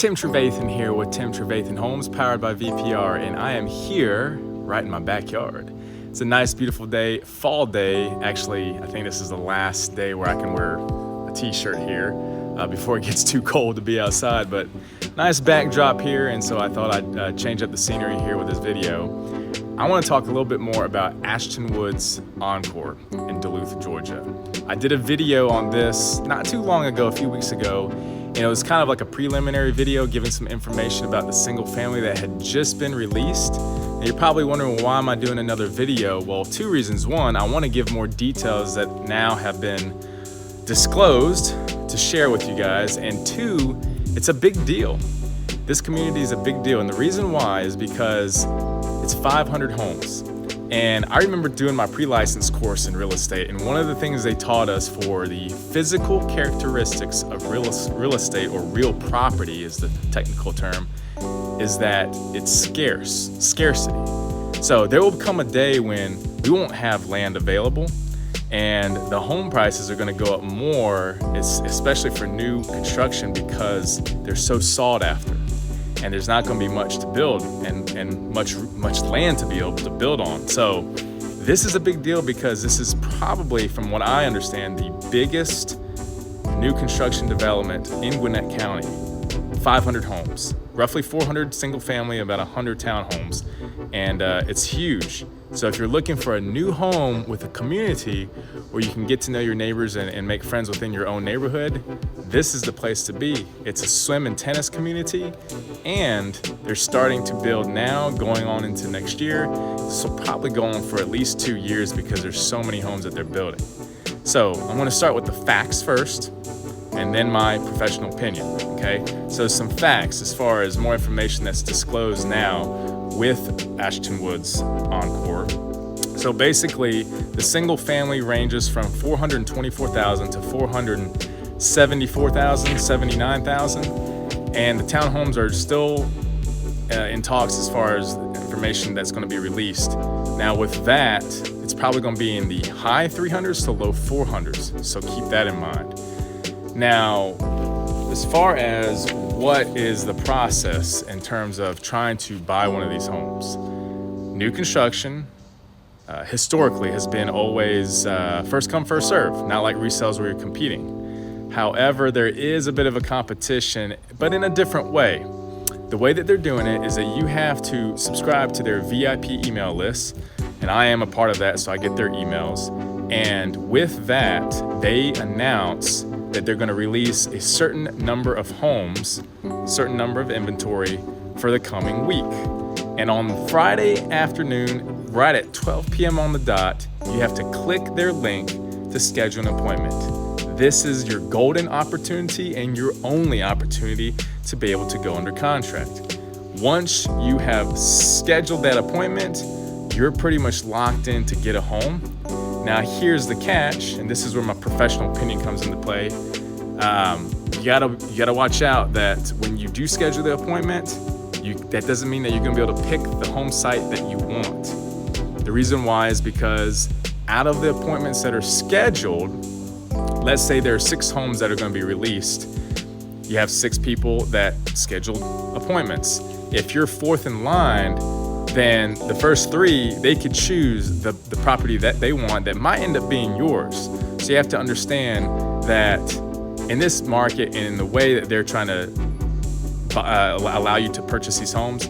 Tim Trevathan here with Tim Trevathan Homes, powered by VPR, and I am here right in my backyard. It's a nice, beautiful day, fall day. Actually, I think this is the last day where I can wear a t-shirt here before it gets too cold to be outside, but nice backdrop here, and so I thought I'd change up the scenery here with this video. I want to talk a little bit more about Ashton Woods Encore in Duluth, Georgia. I did a video on this not too long ago, a few weeks ago, and it was kind of like a preliminary video giving some information about the single family that had just been released. And you're probably wondering, well, why am I doing another video? Well, two reasons. One, I want to give more details that now have been disclosed to share with you guys. And two, it's a big deal. This community is a big deal. And the reason why is because it's 500 homes. And I remember doing my pre-license course in real estate, and one of the things they taught us for the physical characteristics of real estate, or real property is the technical term, is that it's scarcity. So there will come a day when we won't have land available, and the home prices are going to go up more, especially for new construction, because they're so sought after. And there's not going to be much to build and much land to be able to build on. So this is a big deal because this is probably, from what I understand, the biggest new construction development in Gwinnett County. 500 homes, roughly 400 single family, about 100 townhomes, and it's huge. So if you're looking for a new home with a community where you can get to know your neighbors and make friends within your own neighborhood, this is the place to be. It's a swim and tennis community, and they're starting to build now, going on into next year. This will probably go on for at least 2 years because there's so many homes that they're building. So I'm going to start with the facts first, and then my professional opinion, okay? So some facts as far as more information that's disclosed now with Ashton Woods Encore. So basically, the single family ranges from 424,000 to 474,000, 79,000, and the townhomes are still in talks as far as information that's going to be released. Now with that, it's probably going to be in the high 300s to low 400s, so keep that in mind. Now, as far as what is the process in terms of trying to buy one of these homes, new construction historically has been always first come, first serve, not like resales where you're competing. However, there is a bit of a competition, but in a different way. The way that they're doing it is that you have to subscribe to their VIP email list, and I am a part of that, so I get their emails. And with that, they announce that they're going to release a certain number of homes, certain number of inventory for the coming week. And on Friday afternoon, right at 12 p.m. on the dot, you have to click their link to schedule an appointment. This is your golden opportunity and your only opportunity to be able to go under contract. Once you have scheduled that appointment, you're pretty much locked in to get a home. Now here's the catch, and this is where my professional opinion comes into play. You gotta watch out that when you do schedule the appointment, that doesn't mean that you're gonna be able to pick the home site that you want. The reason why is because out of the appointments that are scheduled, let's say there are 6 homes that are gonna be released. You have 6 people that scheduled appointments. If you're fourth in line, then the first 3, they could choose the property that they want that might end up being yours. So you have to understand that in this market and in the way that they're trying to allow you to purchase these homes,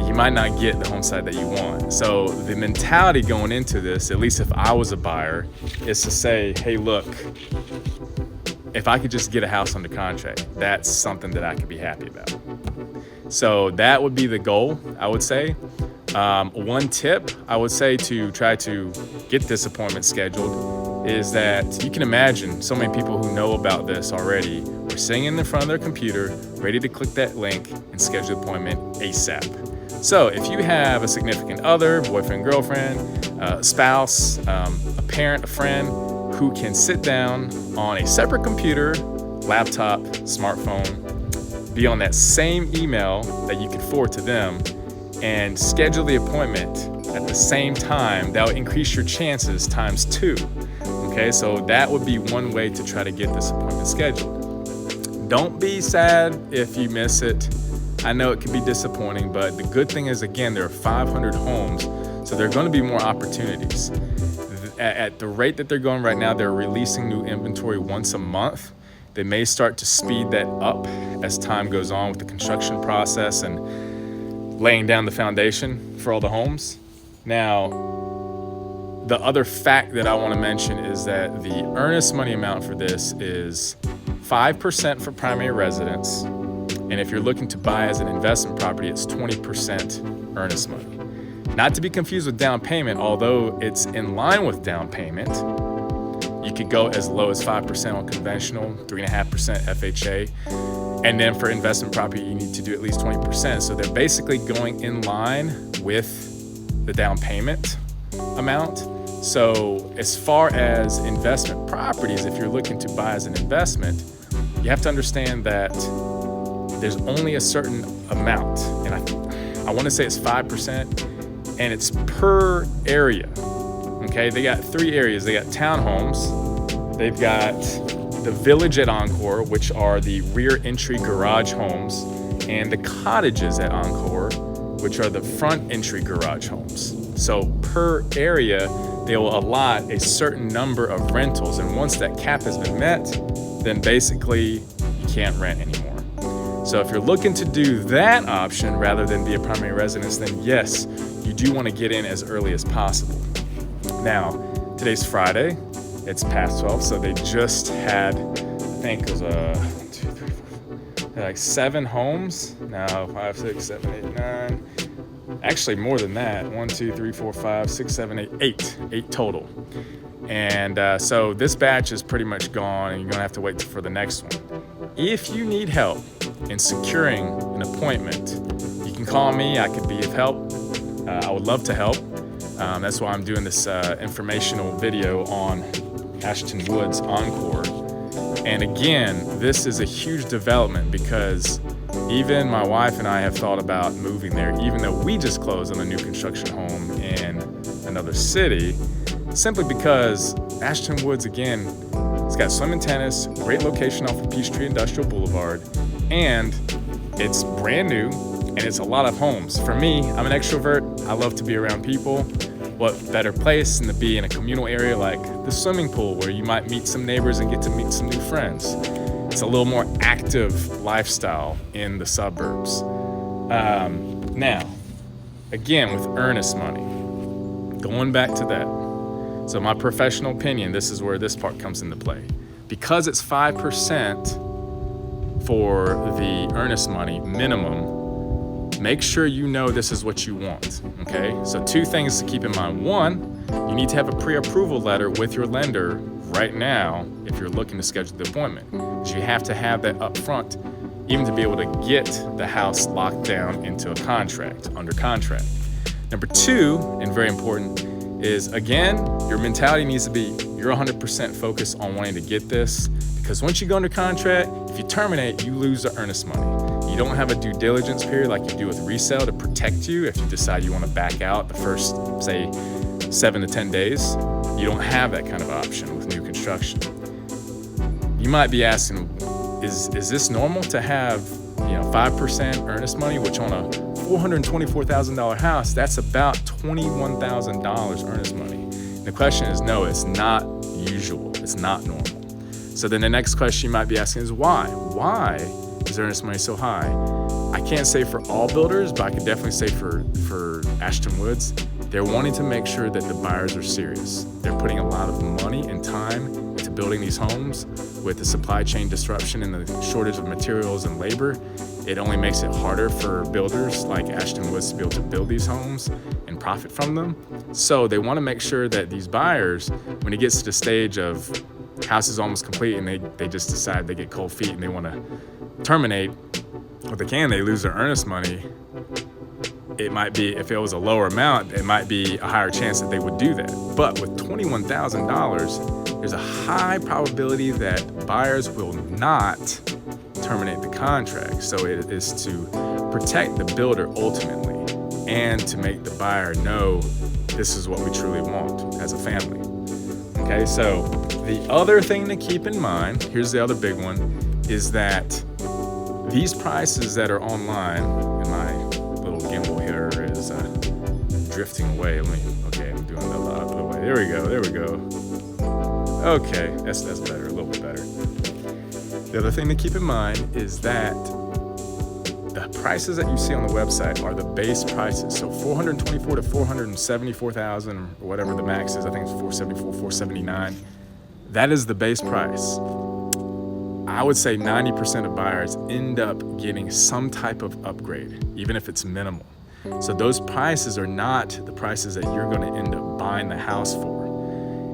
you might not get the home site that you want. So the mentality going into this, at least if I was a buyer, is to say, hey, look, if I could just get a house under contract, that's something that I could be happy about. So that would be the goal, I would say. One tip I would say to try to get this appointment scheduled is that you can imagine so many people who know about this already are sitting in the front of their computer, ready to click that link and schedule an appointment ASAP. So if you have a significant other, boyfriend, girlfriend, spouse, a parent, a friend, who can sit down on a separate computer, laptop, smartphone, be on that same email that you could forward to them, and schedule the appointment at the same time, that will increase your chances times 2. Okay, so that would be one way to try to get this appointment scheduled. don't be sad if you miss it. I know it can be disappointing, but the good thing is, again, there are 500 homes, so there are going to be more opportunities. At the rate that they're going right now, they're releasing new inventory once a month. They may start to speed that up as time goes on with the construction process and laying down the foundation for all the homes. Now, the other fact that I want to mention is that the earnest money amount for this is 5% for primary residence. And if you're looking to buy as an investment property, it's 20% earnest money. Not to be confused with down payment, although it's in line with down payment. You could go as low as 5% on conventional, 3.5% FHA. And then for investment property, you need to do at least 20%. So they're basically going in line with the down payment amount. So as far as investment properties, if you're looking to buy as an investment, you have to understand that there's only a certain amount. And I want to say it's 5%, and it's per area. Okay, they got 3 areas. They got townhomes, they've got the village at Encore, which are the rear entry garage homes, and the cottages at Encore, which are the front entry garage homes. So per area, they will allot a certain number of rentals, and once that cap has been met, then basically you can't rent anymore. So if you're looking to do that option rather than be a primary residence, then yes, you do want to get in as early as possible. Now, today's Friday, it's past 12, so they just had, I think it was 1, 2, 3, 4, like 7 homes. Now, 5, 6, 7, 8, 9. Actually, more than that. 1, 2, 3, 4, 5, 6, 7, 8. 8 total. And so this batch is pretty much gone, and you're going to have to wait for the next one. If you need help in securing an appointment, you can call me. I could be of help. I would love to help. That's why I'm doing this informational video on Ashton Woods Encore. And again, this is a huge development because even my wife and I have thought about moving there, even though we just closed on a new construction home in another city, simply because Ashton Woods, again, it's got swim and tennis, great location off of Peachtree Industrial Blvd, and it's brand new, and it's a lot of homes. For me, I'm an extrovert. I love to be around people. What better place than to be in a communal area like the swimming pool, where you might meet some neighbors and get to meet some new friends. It's a little more active lifestyle in the suburbs. Now, again, with earnest money, going back to that. So my professional opinion, this is where this part comes into play. Because it's 5% for the earnest money minimum, make sure you know this is what you want, okay? So 2 things to keep in mind. 1, you need to have a pre-approval letter with your lender right now if you're looking to schedule the appointment, because you have to have that up front even to be able to get the house locked down into a contract, under contract. Number 2, and very important, is again, your mentality needs to be you're 100% focused on wanting to get this, because once you go under contract, if you terminate, you lose the earnest money. You don't have a due diligence period like you do with resale to protect you if you decide you want to back out the first, say, 7 to 10 days. You don't have that kind of option with new construction. You might be asking, is this normal to have 5% earnest money, which on a $424,000 house, that's about $21,000 earnest money. And the question is, no, it's not usual. It's not normal. So then the next question you might be asking is why? Why is earnest money so high? I can't say for all builders, but I can definitely say for Ashton Woods, they're wanting to make sure that the buyers are serious. They're putting a lot of money and time into building these homes. With the supply chain disruption and the shortage of materials and labor, it only makes it harder for builders like Ashton Woods to be able to build these homes and profit from them. So they want to make sure that these buyers, when it gets to the stage of house is almost complete and they just decide they get cold feet and they want to terminate, what they can, they lose their earnest money. It might be, if it was a lower amount, it might be a higher chance that they would do that. But with $21,000, there's a high probability that buyers will not terminate the contract. So it is to protect the builder ultimately and to make the buyer know this is what we truly want as a family. Okay, so the other thing to keep in mind, here's the other big one, is that these prices that are online, and my little gimbal here is drifting away. Okay, I'm doing the other way. There we go. Okay, that's better, a little bit better. The other thing to keep in mind is that the prices that you see on the website are the base prices. So 424 to 474,000, or whatever the max is. I think it's 474, 479. That is the base price. I would say 90% of buyers end up getting some type of upgrade, even if it's minimal. So those prices are not the prices that you're going to end up buying the house for.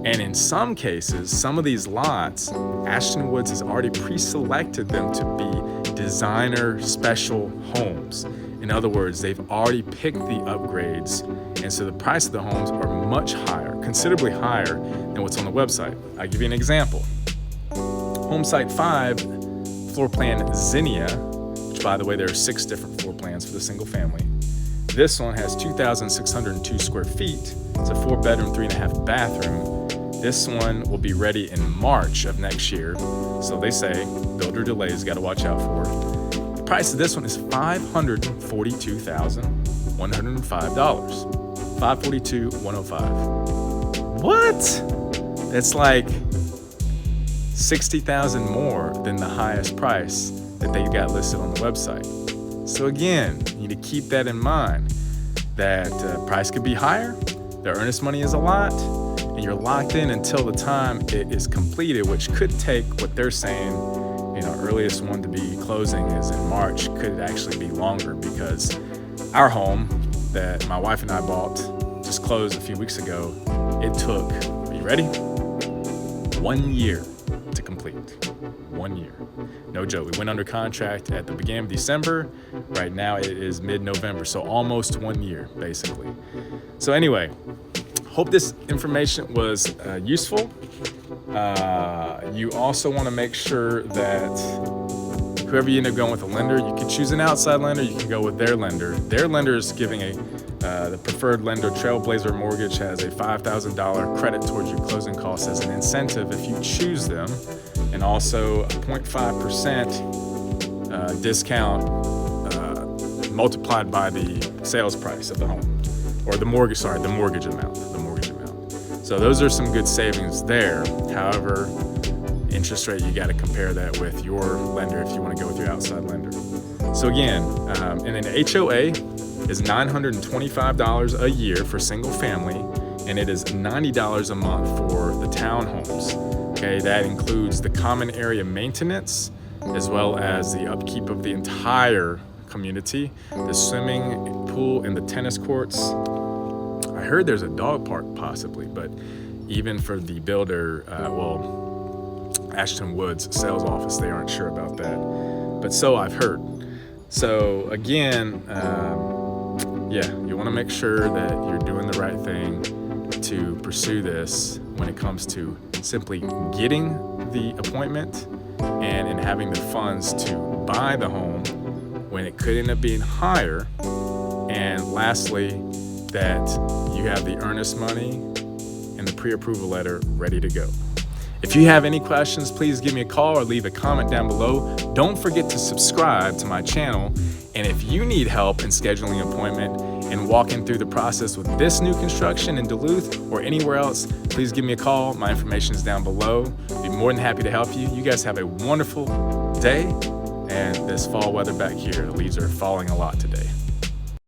And in some cases, some of these lots, Ashton Woods has already pre-selected them to be designer special homes. In other words, they've already picked the upgrades, and so the price of the homes are much higher, considerably higher than what's on the website. I'll give you an example. Home site 5, floor plan Zinnia, which by the way, there are 6 different floor plans for the single family. This one has 2,602 square feet. It's a 4-bedroom, 3.5 bathroom. This one will be ready in March of next year. So they say builder delays, got to watch out for. The price of this one is $542,105. $542,105. What? That's like $60,000 more than the highest price that they got listed on the website. So again, you need to keep that in mind, that price could be higher, the earnest money is a lot, and you're locked in until the time it is completed, which could take, what they're saying, earliest one to be closing is in March, could actually be longer, because our home that my wife and I bought just closed a few weeks ago. It took, are you ready? 1 year to complete. 1 year. No joke. We went under contract at the beginning of December. Right now it is mid-November, so almost 1 year, basically. So anyway, hope this information was useful. You also want to make sure that whoever you end up going with a lender, you can choose an outside lender, you can go with their lender. Their lender is giving the preferred lender, Trailblazer Mortgage, has a $5,000 credit towards your closing costs as an incentive if you choose them, and also a 0.5% discount multiplied by the sales price of the home, or the mortgage amount. So those are some good savings there. However, interest rate, you got to compare that with your lender if you want to go with your outside lender. So again, and then HOA is $925 a year for single family, and it is $90 a month for the townhomes. Okay, that includes the common area maintenance, as well as the upkeep of the entire community, the swimming pool and the tennis courts. I heard there's a dog park possibly, but even for the builder, Ashton Woods sales office, they aren't sure about that. But so I've heard. So again, you want to make sure that you're doing the right thing to pursue this when it comes to simply getting the appointment and in having the funds to buy the home when it could end up being higher. And lastly, that you have the earnest money and the pre-approval letter ready to go. If you have any questions, please give me a call or leave a comment down below. Don't forget to subscribe to my channel. And if you need help in scheduling an appointment and walking through the process with this new construction in Duluth or anywhere else, please give me a call. My information is down below. I'd be more than happy to help you. You guys have a wonderful day. And this fall weather back here, the leaves are falling a lot today.